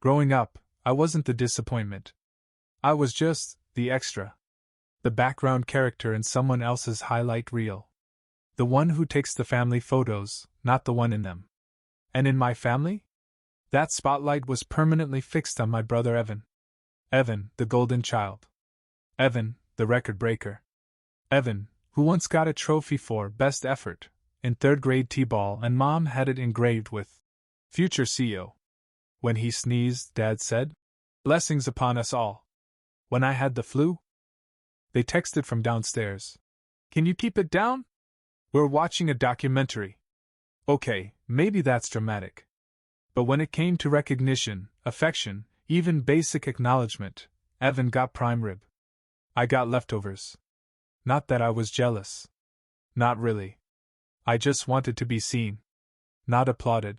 Growing up, I wasn't the disappointment. I was just the extra. The background character in someone else's highlight reel. The one who takes the family photos, not the one in them. And in my family? That spotlight was permanently fixed on my brother Evan. Evan, the golden child. Evan, the record breaker. Evan, who once got a trophy for best effort in third grade t-ball, and Mom had it engraved with future CEO. When he sneezed, Dad said, "Blessings upon us all." When I had the flu, they texted from downstairs, "Can you keep it down? We're watching a documentary." Okay, maybe that's dramatic. But when it came to recognition, affection, even basic acknowledgement, Evan got prime rib. I got leftovers. Not that I was jealous. Not really. I just wanted to be seen. Not applauded.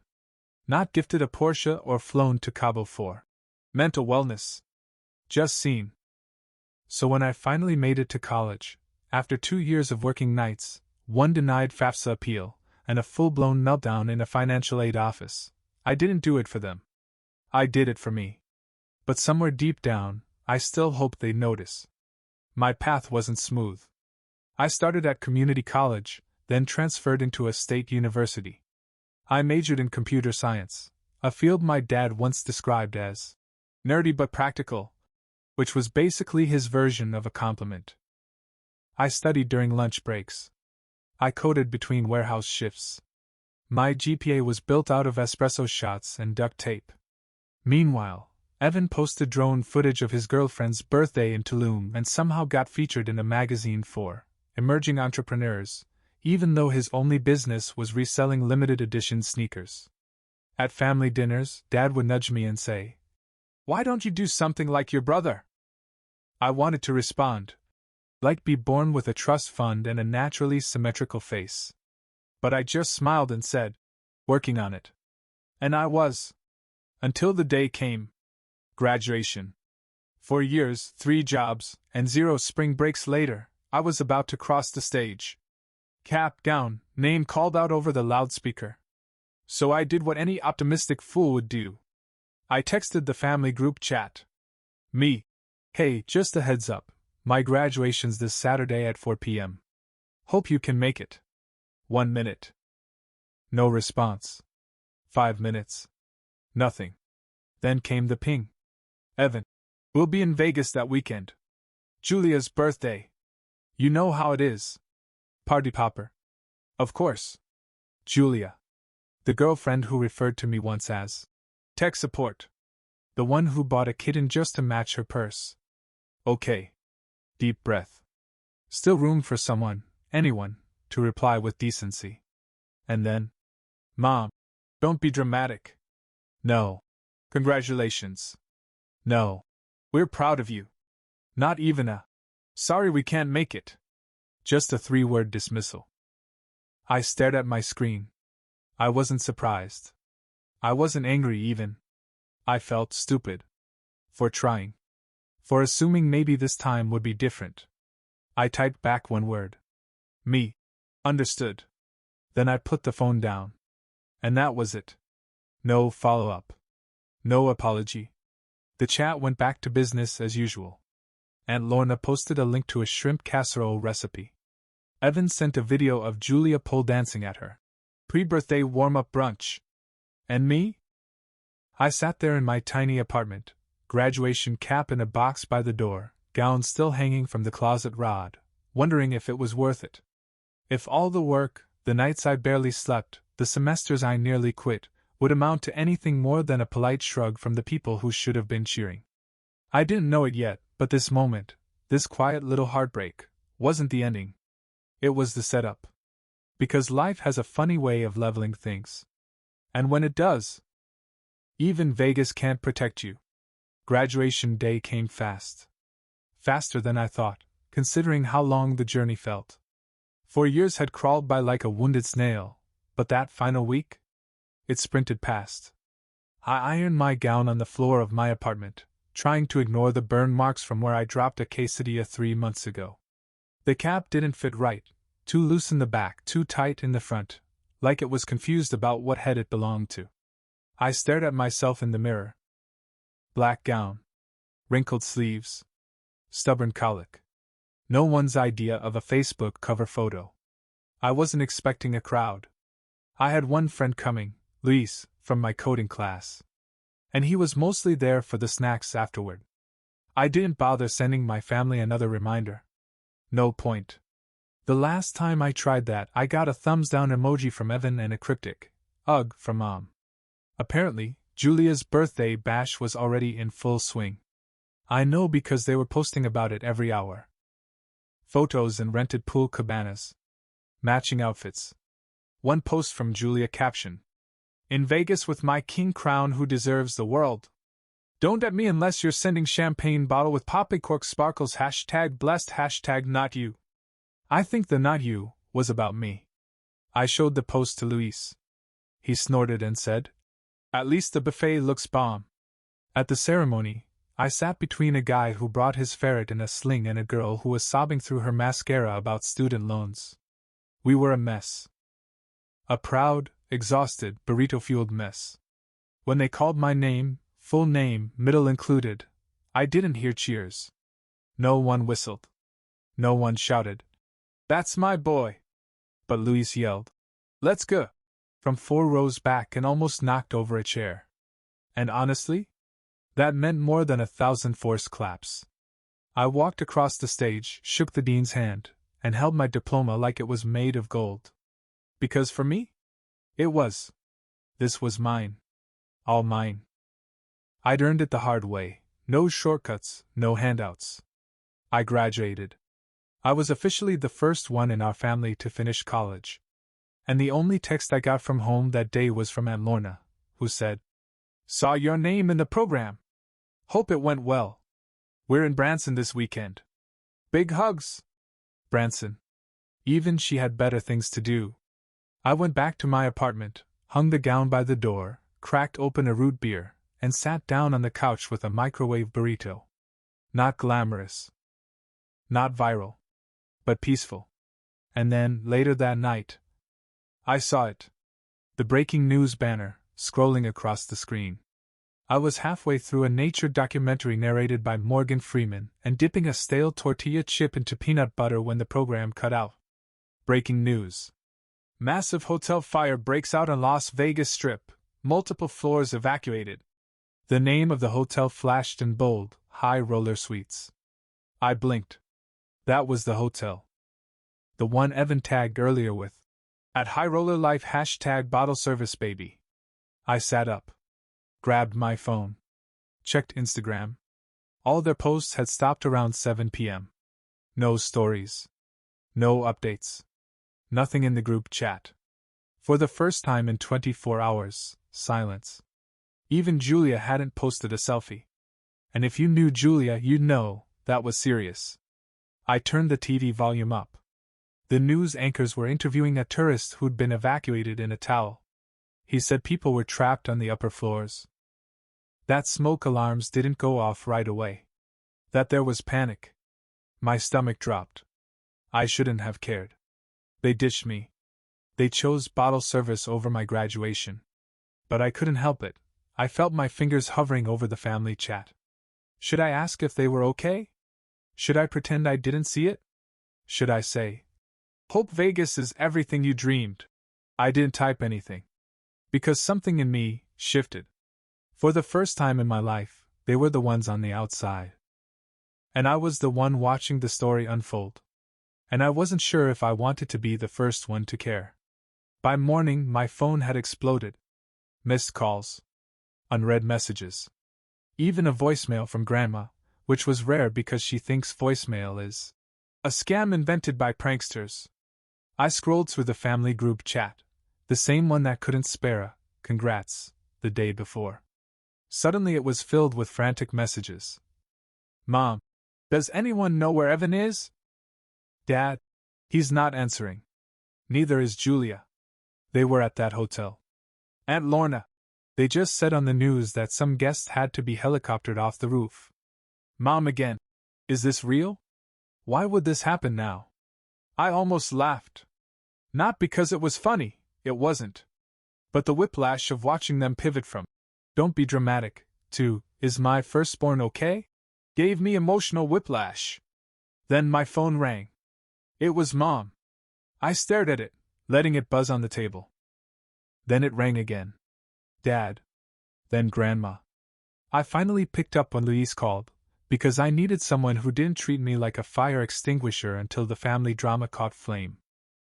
Not gifted a Porsche or flown to Cabo for mental wellness. Just seen. So when I finally made it to college, after 2 years of working nights, one denied FAFSA appeal, and a full-blown meltdown in a financial aid office, I didn't do it for them. I did it for me. But somewhere deep down, I still hoped they'd notice. My path wasn't smooth. I started at community college, then transferred into a state university. I majored in computer science, a field my dad once described as nerdy but practical, which was basically his version of a compliment. I studied during lunch breaks. I coded between warehouse shifts. My GPA was built out of espresso shots and duct tape. Meanwhile, Evan posted drone footage of his girlfriend's birthday in Tulum and somehow got featured in a magazine for emerging entrepreneurs, even though his only business was reselling limited edition sneakers. At family dinners, Dad would nudge me and say, "Why don't you do something like your brother?" I wanted to respond, like be born with a trust fund and a naturally symmetrical face. But I just smiled and said, "Working on it." And I was. Until the day came. Graduation. 4 years, 3 jobs, and 0 spring breaks later, I was about to cross the stage. Cap, gown, name called out over the loudspeaker. So I did what any optimistic fool would do. I texted the family group chat. Me. "Hey, just a heads up, my graduation's this Saturday at 4 p.m. Hope you can make it." 1 minute. No response. 5 minutes. Nothing. Then came the ping. "Evan, we'll be in Vegas that weekend. Julia's birthday. You know how it is. Party popper." Of course. Julia. The girlfriend who referred to me once as tech support. The one who bought a kitten just to match her purse. Okay. Deep breath. Still room for someone, anyone, to reply with decency. And then, "Mom, don't be dramatic." No. "Congratulations." No. "We're proud of you." Not even a, "Sorry we can't make it." Just a 3-word dismissal. I stared at my screen. I wasn't surprised. I wasn't angry even. I felt stupid. For trying. For assuming maybe this time would be different. I typed back 1 word. Me. Understood. Then I put the phone down. And that was it. No follow-up. No apology. The chat went back to business as usual. Aunt Lorna posted a link to a shrimp casserole recipe. Evan sent a video of Julia pole dancing at her pre-birthday warm-up brunch. And me? I sat there in my tiny apartment, graduation cap in a box by the door, gown still hanging from the closet rod, wondering if it was worth it. If all the work, the nights I barely slept, the semesters I nearly quit, would amount to anything more than a polite shrug from the people who should have been cheering. I didn't know it yet, but this moment, this quiet little heartbreak, wasn't the ending. It was the setup. Because life has a funny way of leveling things. And when it does, even Vegas can't protect you. Graduation day came fast. Faster than I thought, considering how long the journey felt. 4 years had crawled by like a wounded snail, but that final week? It sprinted past. I ironed my gown on the floor of my apartment, trying to ignore the burn marks from where I dropped a quesadilla 3 months ago. The cap didn't fit right, too loose in the back, too tight in the front, like it was confused about what head it belonged to. I stared at myself in the mirror. Black gown. Wrinkled sleeves. Stubborn colic. No one's idea of a Facebook cover photo. I wasn't expecting a crowd. I had one friend coming, Luis, from my coding class. And he was mostly there for the snacks afterward. I didn't bother sending my family another reminder. No point. The last time I tried that, I got a thumbs down emoji from Evan and a cryptic, "Ugh," from Mom. Apparently, Julia's birthday bash was already in full swing. I know because they were posting about it every hour. Photos in rented pool cabanas. Matching outfits. One post from Julia caption: "In Vegas with my king crown who deserves the world. Don't at me unless you're sending champagne bottle with poppy cork sparkles #blessed #not you." I think the "not you" was about me. I showed the post to Luis. He snorted and said, "At least the buffet looks bomb." At the ceremony, I sat between a guy who brought his ferret in a sling and a girl who was sobbing through her mascara about student loans. We were a mess. A proud, exhausted, burrito-fueled mess. When they called my name, full name, middle included, I didn't hear cheers. No one whistled. No one shouted, "That's my boy!" But Luis yelled, "Let's go!" from 4 rows back and almost knocked over a chair. And honestly, that meant more than 1,000 forced claps. I walked across the stage, shook the dean's hand, and held my diploma like it was made of gold. Because for me, it was. This was mine. All mine. I'd earned it the hard way, no shortcuts, no handouts. I graduated. I was officially the first one in our family to finish college. And the only text I got from home that day was from Aunt Lorna, who said, "Saw your name in the program. Hope it went well. We're in Branson this weekend. Big hugs." Branson. Even she had better things to do. I went back to my apartment, hung the gown by the door, cracked open a root beer, and sat down on the couch with a microwave burrito. Not glamorous. Not viral. But peaceful. And then, later that night, I saw it. The breaking news banner, scrolling across the screen. I was halfway through a nature documentary narrated by Morgan Freeman and dipping a stale tortilla chip into peanut butter when the program cut out. Breaking news. Massive hotel fire breaks out on Las Vegas Strip, multiple floors evacuated. The name of the hotel flashed in bold, High Roller Suites. I blinked. That was the hotel. The one Evan tagged earlier with, "At High Roller Life #bottle service baby." I sat up. Grabbed my phone. Checked Instagram. All their posts had stopped around 7 p.m. No stories. No updates. Nothing in the group chat. For the first time in 24 hours, silence. Even Julia hadn't posted a selfie. And if you knew Julia, you'd know that was serious. I turned the TV volume up. The news anchors were interviewing a tourist who'd been evacuated in a towel. He said people were trapped on the upper floors. That smoke alarms didn't go off right away. That there was panic. My stomach dropped. I shouldn't have cared. They ditched me. They chose bottle service over my graduation. But I couldn't help it. I felt my fingers hovering over the family chat. Should I ask if they were okay? Should I pretend I didn't see it? Should I say, "Hope Vegas is everything you dreamed"? I didn't type anything. Because something in me shifted. For the first time in my life, they were the ones on the outside. And I was the one watching the story unfold. And I wasn't sure if I wanted to be the first one to care. By morning, my phone had exploded. Missed calls. Unread messages. Even a voicemail from Grandma, which was rare because she thinks voicemail is a scam invented by pranksters. I scrolled through the family group chat, the same one that couldn't spare a "congrats" the day before. Suddenly it was filled with frantic messages. "Mom, does anyone know where Evan is?" "Dad, he's not answering. Neither is Julia. They were at that hotel." "Aunt Lorna, they just said on the news that some guests had to be helicoptered off the roof." "Mom again. Is this real? Why would this happen now?" I almost laughed. Not because it was funny, it wasn't. But the whiplash of watching them pivot from "don't be dramatic" to is my firstborn okay? Gave me emotional whiplash. Then my phone rang. It was Mom. I stared at it, letting it buzz on the table. Then it rang again. Dad. Then Grandma. I finally picked up when Luis called, because I needed someone who didn't treat me like a fire extinguisher until the family drama caught flame.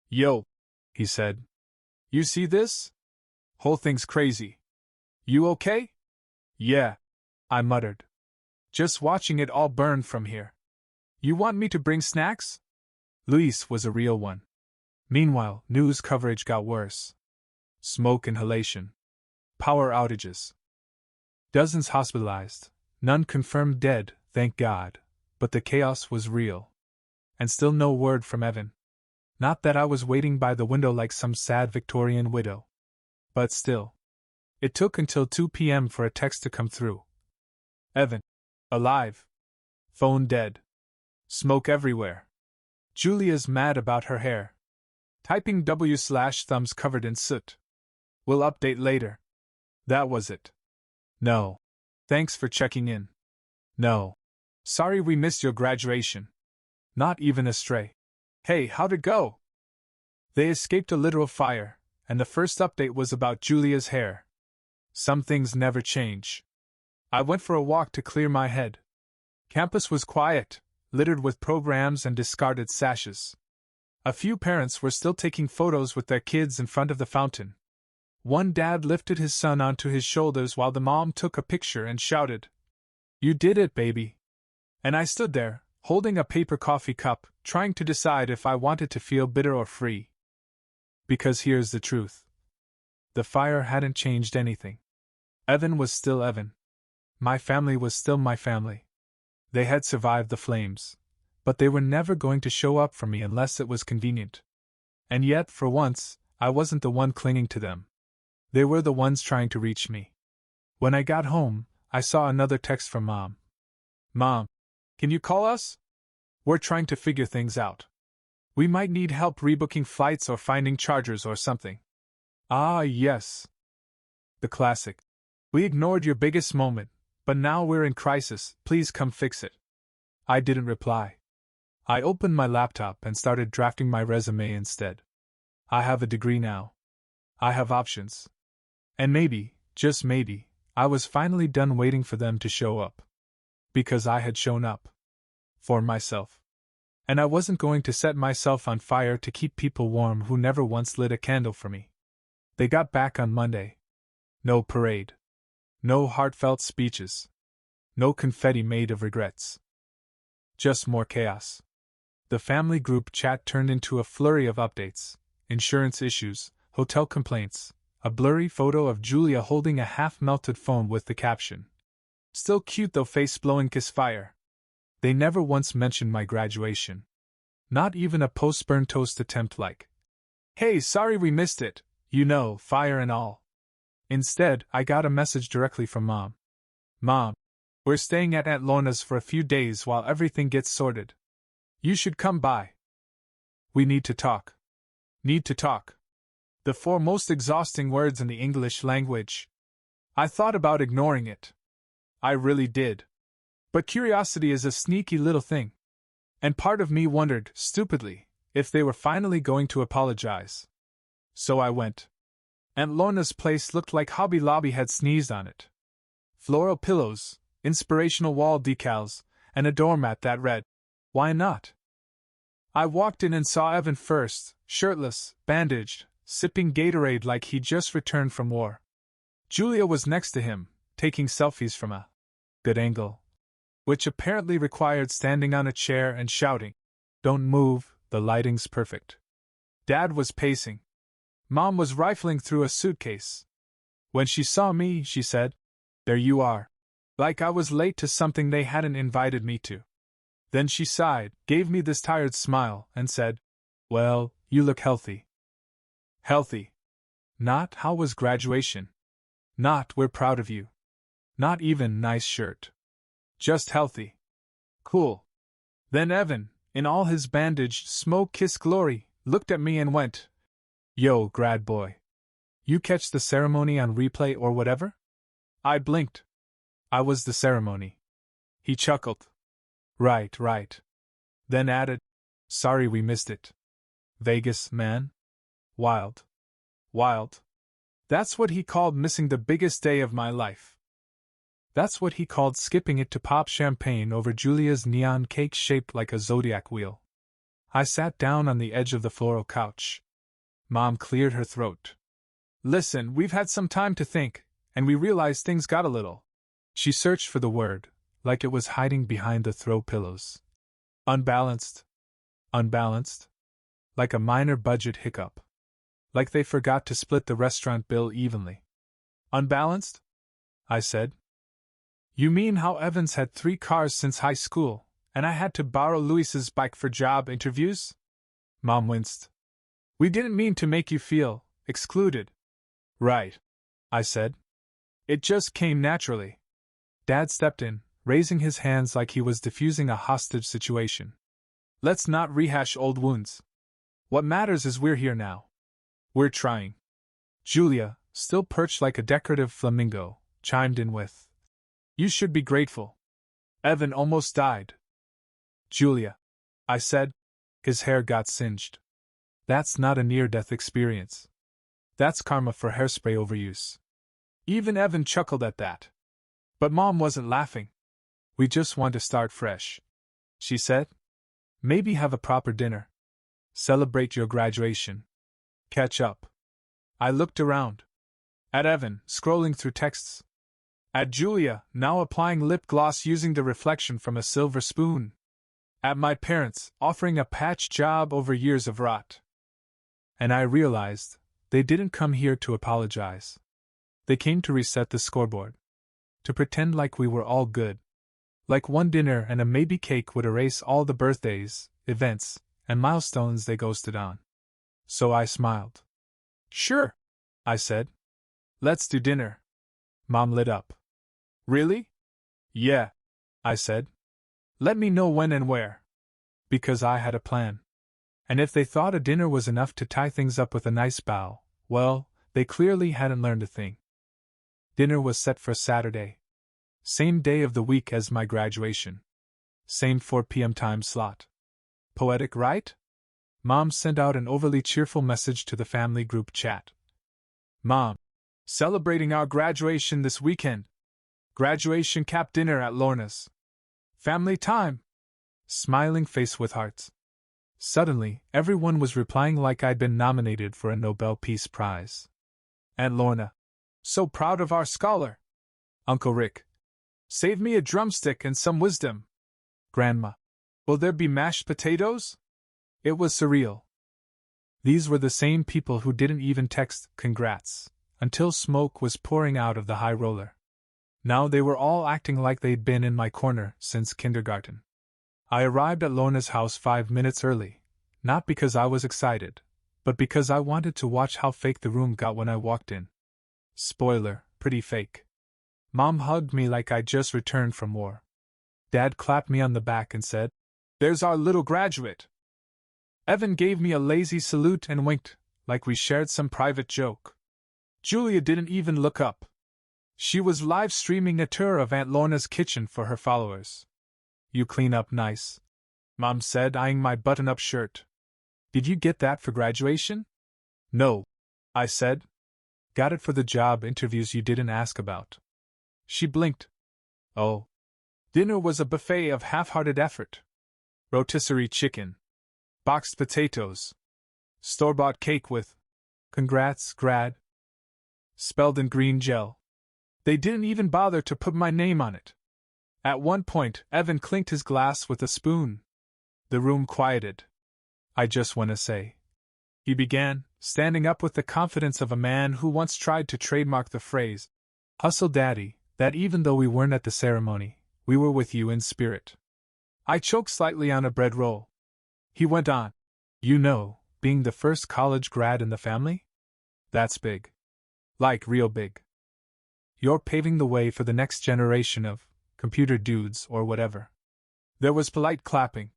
Yo, he said. You see this? Whole thing's crazy. You okay? Yeah, I muttered. Just watching it all burn from here. You want me to bring snacks? Luis was a real one. Meanwhile, news coverage got worse. Smoke inhalation. Power outages. Dozens hospitalized. None confirmed dead, thank God. But the chaos was real. And still no word from Evan. Not that I was waiting by the window like some sad Victorian widow. But still. It took until 2 p.m. for a text to come through. Evan. Alive. Phone dead. Smoke everywhere. Julia's mad about her hair. Typing W/thumbs covered in soot. We'll update later. That was it. No. Thanks for checking in. No. Sorry we missed your graduation. Not even a stray. Hey, how'd it go? They escaped a literal fire, and the first update was about Julia's hair. Some things never change. I went for a walk to clear my head. Campus was quiet, littered with programs and discarded sashes. A few parents were still taking photos with their kids in front of the fountain. One dad lifted his son onto his shoulders while the mom took a picture and shouted, "You did it, baby." And I stood there, holding a paper coffee cup, trying to decide if I wanted to feel bitter or free. Because here's the truth. The fire hadn't changed anything. Evan was still Evan. My family was still my family. They had survived the flames, but they were never going to show up for me unless it was convenient. And yet, for once, I wasn't the one clinging to them. They were the ones trying to reach me. When I got home, I saw another text from Mom. Mom, can you call us? We're trying to figure things out. We might need help rebooking flights or finding chargers or something. Ah, yes. The classic. We ignored your biggest moment, but now we're in crisis, please come fix it. I didn't reply. I opened my laptop and started drafting my resume instead. I have a degree now. I have options. And maybe, just maybe, I was finally done waiting for them to show up. Because I had shown up. For myself. And I wasn't going to set myself on fire to keep people warm who never once lit a candle for me. They got back on Monday. No parade. No heartfelt speeches. No confetti made of regrets. Just more chaos. The family group chat turned into a flurry of updates, insurance issues, hotel complaints, a blurry photo of Julia holding a half-melted phone with the caption, "Still cute though, face blowing kiss fire." They never once mentioned my graduation. Not even a post-burn toast attempt like, "Hey, sorry we missed it, you know, fire and all." Instead, I got a message directly from Mom. "Mom, we're staying at Aunt Lorna's for a few days while everything gets sorted. You should come by. We need to talk." Need to talk. The 4 most exhausting words in the English language. I thought about ignoring it. I really did. But curiosity is a sneaky little thing. And part of me wondered, stupidly, if they were finally going to apologize. So I went. Aunt Lorna's place looked like Hobby Lobby had sneezed on it. Floral pillows, inspirational wall decals, and a doormat that read, "Why not?" I walked in and saw Evan first, shirtless, bandaged, sipping Gatorade like he'd just returned from war. Julia was next to him, taking selfies from a good angle, which apparently required standing on a chair and shouting, "Don't move, the lighting's perfect." Dad was pacing. Mom was rifling through a suitcase. When she saw me, she said, "There you are." Like I was late to something they hadn't invited me to. Then she sighed, gave me this tired smile, and said, "Well, you look healthy." Healthy. Not, "How was graduation?" Not, "We're proud of you." Not even, "Nice shirt." Just healthy. Cool. Then Evan, in all his bandaged, smoke-kissed glory, looked at me and went, "Yo, grad boy. You catch the ceremony on replay or whatever?" I blinked. I was the ceremony. He chuckled. Right, right. Then added, sorry we missed it. Vegas, man? Wild. Wild. That's what he called missing the biggest day of my life. That's what he called skipping it to pop champagne over Julia's neon cake shaped like a zodiac wheel. I sat down on the edge of the floral couch. Mom cleared her throat. Listen, we've had some time to think, and we realized things got a little. She searched for the word, like it was hiding behind the throw pillows. Unbalanced. Unbalanced? Like a minor budget hiccup. Like they forgot to split the restaurant bill evenly. Unbalanced? I said. You mean how Evans had 3 cars since high school, and I had to borrow Luis's bike for job interviews? Mom winced. We didn't mean to make you feel excluded. Right, I said. It just came naturally. Dad stepped in, raising his hands like he was diffusing a hostage situation. Let's not rehash old wounds. What matters is we're here now. We're trying. Julia, still perched like a decorative flamingo, chimed in with, you should be grateful. Evan almost died. Julia, I said. His hair got singed. That's not a near-death experience. That's karma for hairspray overuse. Even Evan chuckled at that. But Mom wasn't laughing. We just want to start fresh, she said. Maybe have a proper dinner. Celebrate your graduation. Catch up. I looked around. At Evan, scrolling through texts. At Julia, now applying lip gloss using the reflection from a silver spoon. At my parents, offering a patch job over years of rot. And I realized, they didn't come here to apologize. They came to reset the scoreboard. To pretend like we were all good. Like one dinner and a maybe cake would erase all the birthdays, events, and milestones they ghosted on. So I smiled. Sure, I said. Let's do dinner. Mom lit up. Really? Yeah, I said. Let me know when and where. Because I had a plan. And if they thought a dinner was enough to tie things up with a nice bow, well, they clearly hadn't learned a thing. Dinner was set for Saturday. Same day of the week as my graduation. Same 4 p.m. time slot. Poetic, right? Mom sent out an overly cheerful message to the family group chat. Mom, celebrating our graduation this weekend. Graduation cap dinner at Lorna's. Family time. Smiling face with hearts. Suddenly, everyone was replying like I'd been nominated for a Nobel Peace Prize. Aunt Lorna. So proud of our scholar. Uncle Rick. Save me a drumstick and some wisdom. Grandma. Will there be mashed potatoes? It was surreal. These were the same people who didn't even text congrats until smoke was pouring out of the high roller. Now they were all acting like they'd been in my corner since kindergarten. I arrived at Lorna's house 5 minutes early, not because I was excited, but because I wanted to watch how fake the room got when I walked in. Spoiler, pretty fake. Mom hugged me like I'd just returned from war. Dad clapped me on the back and said, There's our little graduate. Evan gave me a lazy salute and winked, like we shared some private joke. Julia didn't even look up. She was live streaming a tour of Aunt Lorna's kitchen for her followers. You clean up nice, Mom said, eyeing my button-up shirt. Did you get that for graduation? No, I said. Got it for the job interviews you didn't ask about. She blinked. Oh. Dinner was a buffet of half-hearted effort. Rotisserie chicken. Boxed potatoes. Store-bought cake with "Congrats, grad" spelled in green gel. They didn't even bother to put my name on it. At one point, Evan clinked his glass with a spoon. The room quieted. I just want to say, he began, standing up with the confidence of a man who once tried to trademark the phrase, "Hustle Daddy," that even though we weren't at the ceremony, we were with you in spirit. I choked slightly on a bread roll. He went on, You know, being the first college grad in the family? That's big. Like real big. You're paving the way for the next generation of computer dudes or whatever. There was polite clapping.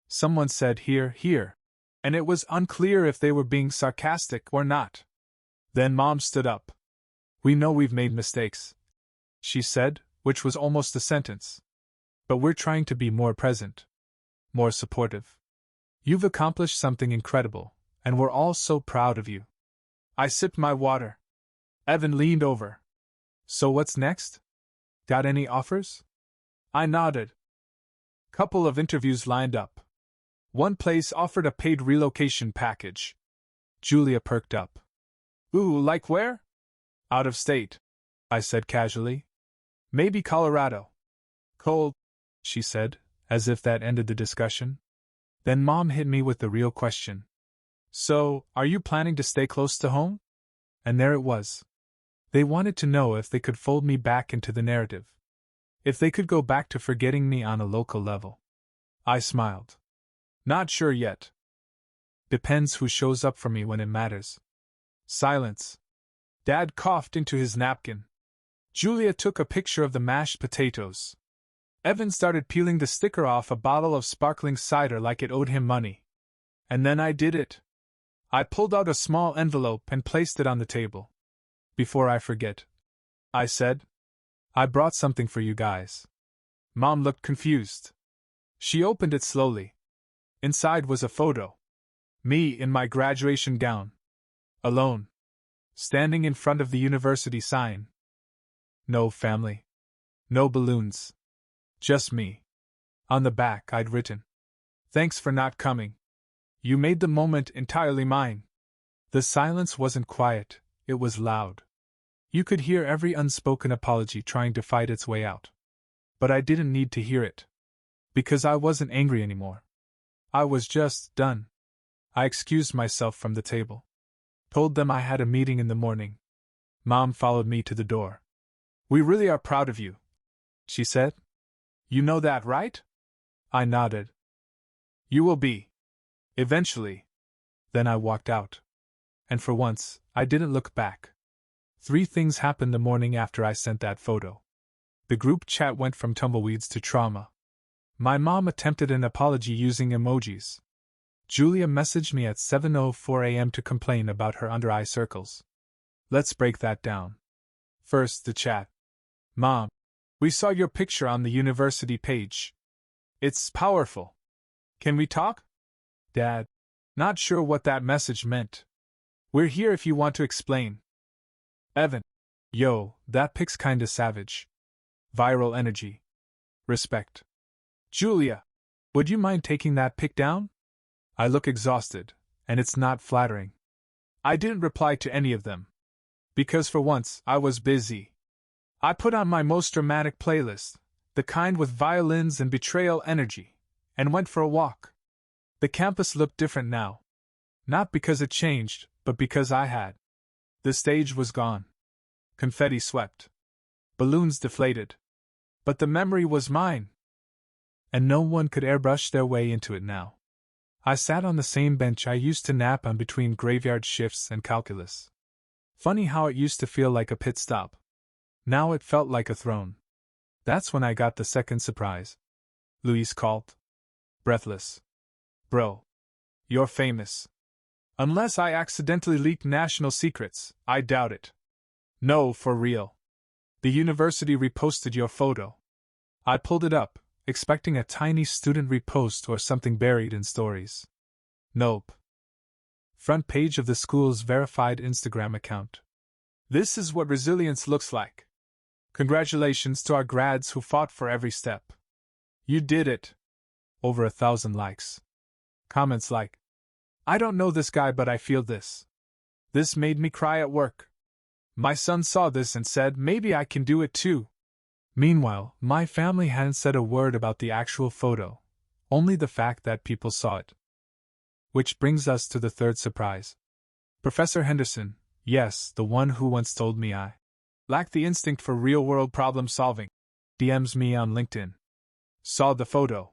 Someone said hear, hear, and it was unclear if they were being sarcastic or not. Then Mom stood up. We know we've made mistakes, she said, which was almost a sentence. But we're trying to be more present, more supportive. You've accomplished something incredible, and we're all so proud of you. I sipped my water. Evan leaned over. So what's next? Got any offers? I nodded. Couple of interviews lined up. One place offered a paid relocation package. Julia perked up. Ooh, like where? Out of state, I said casually. Maybe Colorado. Cold, she said, as if that ended the discussion. Then Mom hit me with the real question. So, are you planning to stay close to home? And there it was. They wanted to know if they could fold me back into the narrative. If they could go back to forgetting me on a local level. I smiled. Not sure yet. Depends who shows up for me when it matters. Silence. Dad coughed into his napkin. Julia took a picture of the mashed potatoes. Evan started peeling the sticker off a bottle of sparkling cider like it owed him money. And then I did it. I pulled out a small envelope and placed it on the table. Before I forget, I said, I brought something for you guys. Mom looked confused. She opened it slowly. Inside was a photo. Me in my graduation gown. Alone. Standing in front of the university sign. No family. No balloons. Just me. On the back I'd written, Thanks for not coming. You made the moment entirely mine. The silence wasn't quiet, it was loud. You could hear every unspoken apology trying to fight its way out. But I didn't need to hear it. Because I wasn't angry anymore. I was just done. I excused myself from the table. Told them I had a meeting in the morning. Mom followed me to the door. We really are proud of you, she said. You know that, right? I nodded. You will be. Eventually. Then I walked out. And for once, I didn't look back. 3 things happened the morning after I sent that photo. The group chat went from tumbleweeds to trauma. My mom attempted an apology using emojis. Julia messaged me at 7:04 a.m. to complain about her under-eye circles. Let's break that down. First, the chat. Mom, we saw your picture on the university page. It's powerful. Can we talk? Dad, not sure what that message meant. We're here if you want to explain. Evan, yo, that pic's kinda savage. Viral energy. Respect. Julia, would you mind taking that pic down? I look exhausted, and it's not flattering. I didn't reply to any of them. Because for once, I was busy. I put on my most dramatic playlist, the kind with violins and betrayal energy, and went for a walk. The campus looked different now. Not because it changed, but because I had. The stage was gone. Confetti swept. Balloons deflated. But the memory was mine. And no one could airbrush their way into it now. I sat on the same bench I used to nap on between graveyard shifts and calculus. Funny how it used to feel like a pit stop. Now it felt like a throne. That's when I got the second surprise. Louise called. Breathless. Bro. You're famous. Unless I accidentally leaked national secrets, I doubt it. No, for real. The university reposted your photo. I pulled it up, expecting a tiny student repost or something buried in stories. Nope. Front page of the school's verified Instagram account. This is what resilience looks like. Congratulations to our grads who fought for every step. You did it. Over 1,000 likes. Comments like, I don't know this guy but I feel this. This made me cry at work. My son saw this and said maybe I can do it too. Meanwhile, my family hadn't said a word about the actual photo, only the fact that people saw it. Which brings us to the third surprise. Professor Henderson, yes, the one who once told me I lacked the instinct for real-world problem-solving, DMs me on LinkedIn. Saw the photo.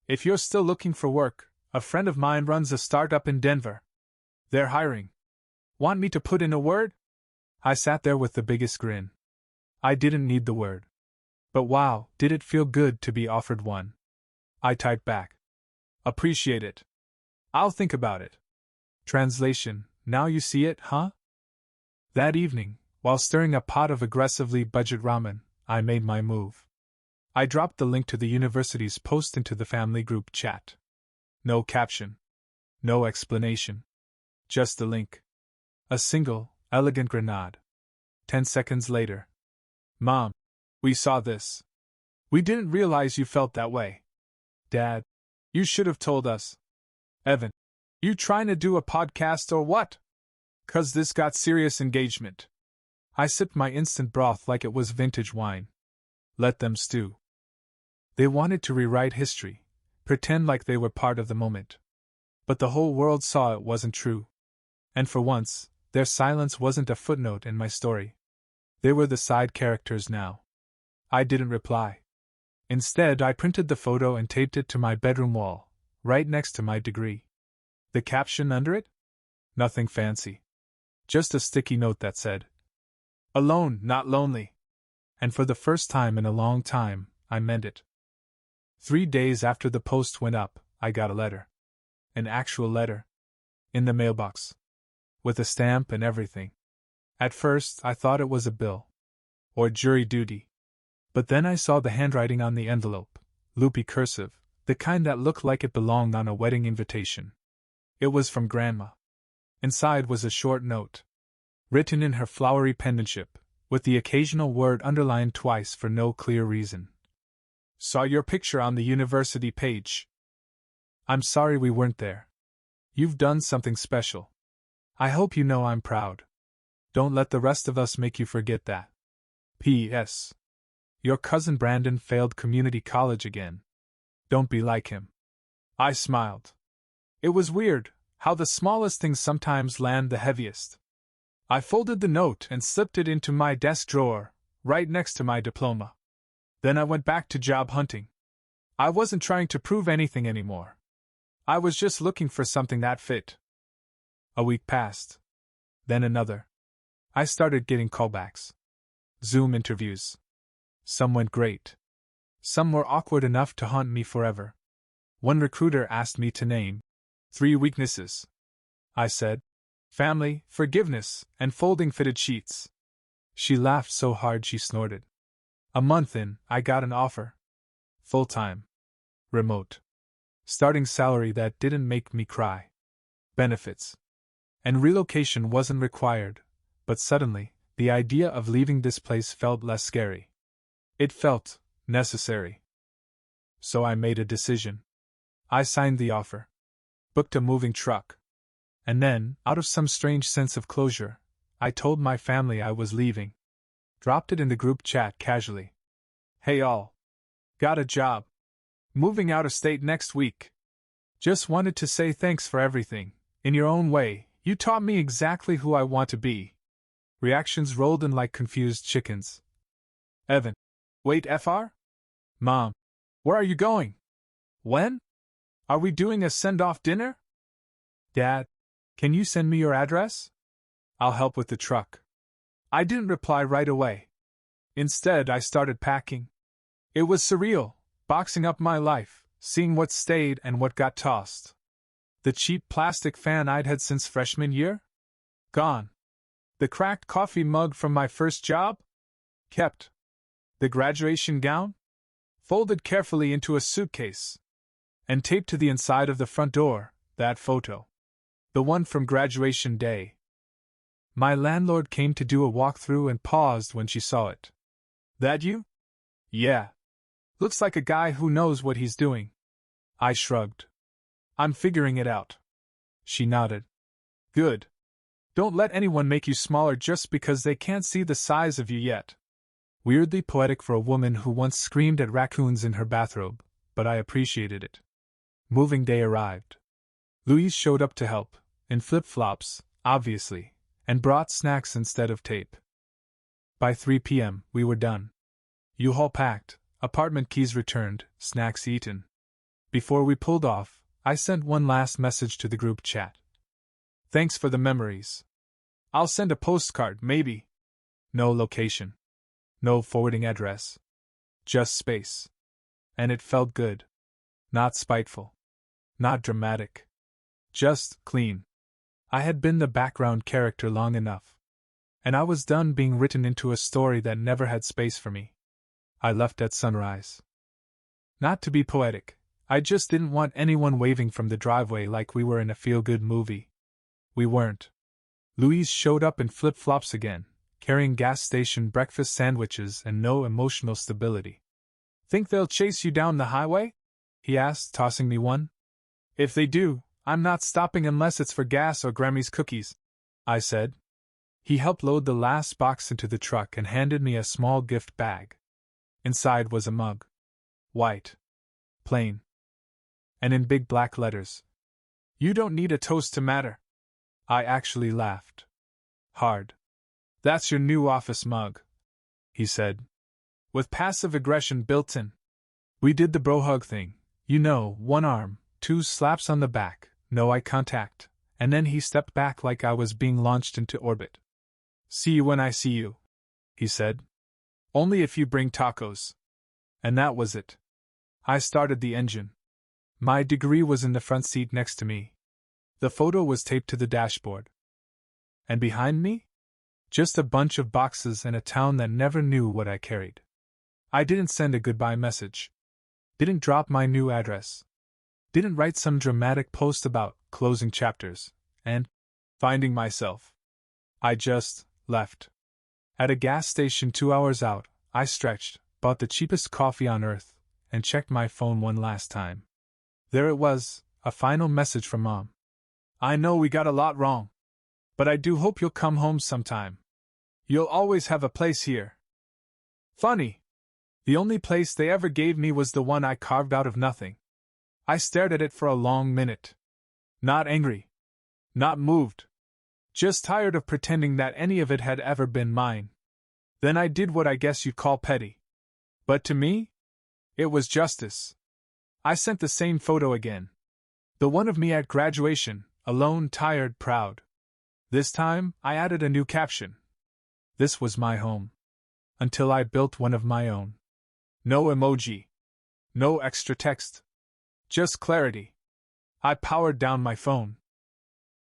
If you're still looking for work, a friend of mine runs a startup in Denver. They're hiring. Want me to put in a word? I sat there with the biggest grin. I didn't need the word. But wow, did it feel good to be offered one. I typed back. Appreciate it. I'll think about it. Translation, now you see it, huh? That evening, while stirring a pot of aggressively budget ramen, I made my move. I dropped the link to the university's post into the family group chat. No caption. No explanation. Just the link. A single, elegant grenade. 10 seconds later. Mom, we saw this. We didn't realize you felt that way. Dad, you should have told us. Evan, you trying to do a podcast or what? 'Cause this got serious engagement. I sipped my instant broth like it was vintage wine. Let them stew. They wanted to rewrite history, pretend like they were part of the moment. But the whole world saw it wasn't true. And for once, their silence wasn't a footnote in my story. They were the side characters now. I didn't reply. Instead, I printed the photo and taped it to my bedroom wall, right next to my degree. The caption under it? Nothing fancy. Just a sticky note that said, "Alone, not lonely." And for the first time in a long time, I meant it. 3 days after the post went up, I got a letter. An actual letter. In the mailbox. With a stamp and everything. At first, I thought it was a bill. Or jury duty. But then I saw the handwriting on the envelope, loopy cursive, the kind that looked like it belonged on a wedding invitation. It was from Grandma. Inside was a short note. Written in her flowery penmanship, with the occasional word underlined twice for no clear reason. Saw your picture on the university page. I'm sorry we weren't there. You've done something special. I hope you know I'm proud. Don't let the rest of us make you forget that. P.S. Your cousin Brandon failed community college again. Don't be like him. I smiled. It was weird, how the smallest things sometimes land the heaviest. I folded the note and slipped it into my desk drawer, right next to my diploma. Then I went back to job hunting. I wasn't trying to prove anything anymore. I was just looking for something that fit. A week passed. Then another. I started getting callbacks. Zoom interviews. Some went great. Some were awkward enough to haunt me forever. One recruiter asked me to name 3 weaknesses. I said, family, forgiveness, and folding fitted sheets. She laughed so hard she snorted. A month in, I got an offer. Full-time. Remote. Starting salary that didn't make me cry. Benefits. And relocation wasn't required, but suddenly, the idea of leaving this place felt less scary. It felt necessary. So I made a decision. I signed the offer. Booked a moving truck. And then, out of some strange sense of closure, I told my family I was leaving. Dropped it in the group chat casually. Hey all. Got a job. Moving out of state next week. Just wanted to say thanks for everything. In your own way, you taught me exactly who I want to be. Reactions rolled in like confused chickens. Evan. Wait, FR? Mom. Where are you going? When? Are we doing a send-off dinner? Dad. Can you send me your address? I'll help with the truck. I didn't reply right away. Instead, I started packing. It was surreal, boxing up my life, seeing what stayed and what got tossed. The cheap plastic fan I'd had since freshman year? Gone. The cracked coffee mug from my first job? Kept. The graduation gown? Folded carefully into a suitcase. And taped to the inside of the front door, that photo. The one from graduation day. My landlord came to do a walkthrough and paused when she saw it. That you? Yeah. Looks like a guy who knows what he's doing. I shrugged. I'm figuring it out. She nodded. Good. Don't let anyone make you smaller just because they can't see the size of you yet. Weirdly poetic for a woman who once screamed at raccoons in her bathrobe, but I appreciated it. Moving day arrived. Louise showed up to help, in flip-flops, obviously, and brought snacks instead of tape. By 3 p.m., we were done. U-Haul packed, apartment keys returned, snacks eaten. Before we pulled off, I sent one last message to the group chat. Thanks for the memories. I'll send a postcard, maybe. No location. No forwarding address. Just space. And it felt good. Not spiteful. Not dramatic. Just clean. I had been the background character long enough. And I was done being written into a story that never had space for me. I left at sunrise. Not to be poetic, I just didn't want anyone waving from the driveway like we were in a feel-good movie. We weren't. Louise showed up in flip-flops again, carrying gas station breakfast sandwiches and no emotional stability. "Think they'll chase you down the highway?" he asked, tossing me one. "If they do, I'm not stopping unless it's for gas or Grammy's cookies," I said. He helped load the last box into the truck and handed me a small gift bag. Inside was a mug. White. Plain. And in big black letters, "You don't need a toast to matter." I actually laughed. Hard. "That's your new office mug," he said. "With passive aggression built in." We did the bro hug thing. You know, one arm, 2 slaps on the back, no eye contact, and then he stepped back like I was being launched into orbit. "See you when I see you," he said. "Only if you bring tacos." And that was it. I started the engine. My degree was in the front seat next to me. The photo was taped to the dashboard. And behind me? Just a bunch of boxes and a town that never knew what I carried. I didn't send a goodbye message. Didn't drop my new address. Didn't write some dramatic post about closing chapters and finding myself. I just left. At a gas station 2 hours out, I stretched, bought the cheapest coffee on earth, and checked my phone one last time. There it was, a final message from Mom. "I know we got a lot wrong. But I do hope you'll come home sometime. You'll always have a place here." Funny. The only place they ever gave me was the one I carved out of nothing. I stared at it for a long minute. Not angry. Not moved. Just tired of pretending that any of it had ever been mine. Then I did what I guess you'd call petty. But to me, it was justice. I sent the same photo again. The one of me at graduation, alone, tired, proud. This time, I added a new caption. This was my home. Until I built one of my own. No emoji. No extra text. Just clarity. I powered down my phone.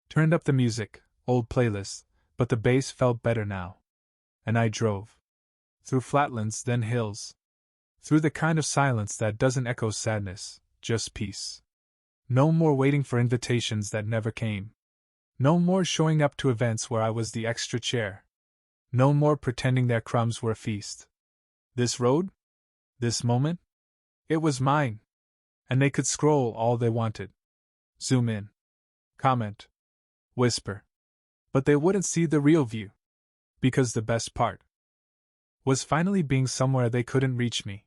Turned up the music, old playlist, but the bass felt better now. And I drove. Through flatlands, then hills. Through the kind of silence that doesn't echo sadness, just peace. No more waiting for invitations that never came. No more showing up to events where I was the extra chair. No more pretending their crumbs were a feast. This road? This moment? It was mine. And they could scroll all they wanted. Zoom in. Comment. Whisper. But they wouldn't see the real view. Because the best part was finally being somewhere they couldn't reach me.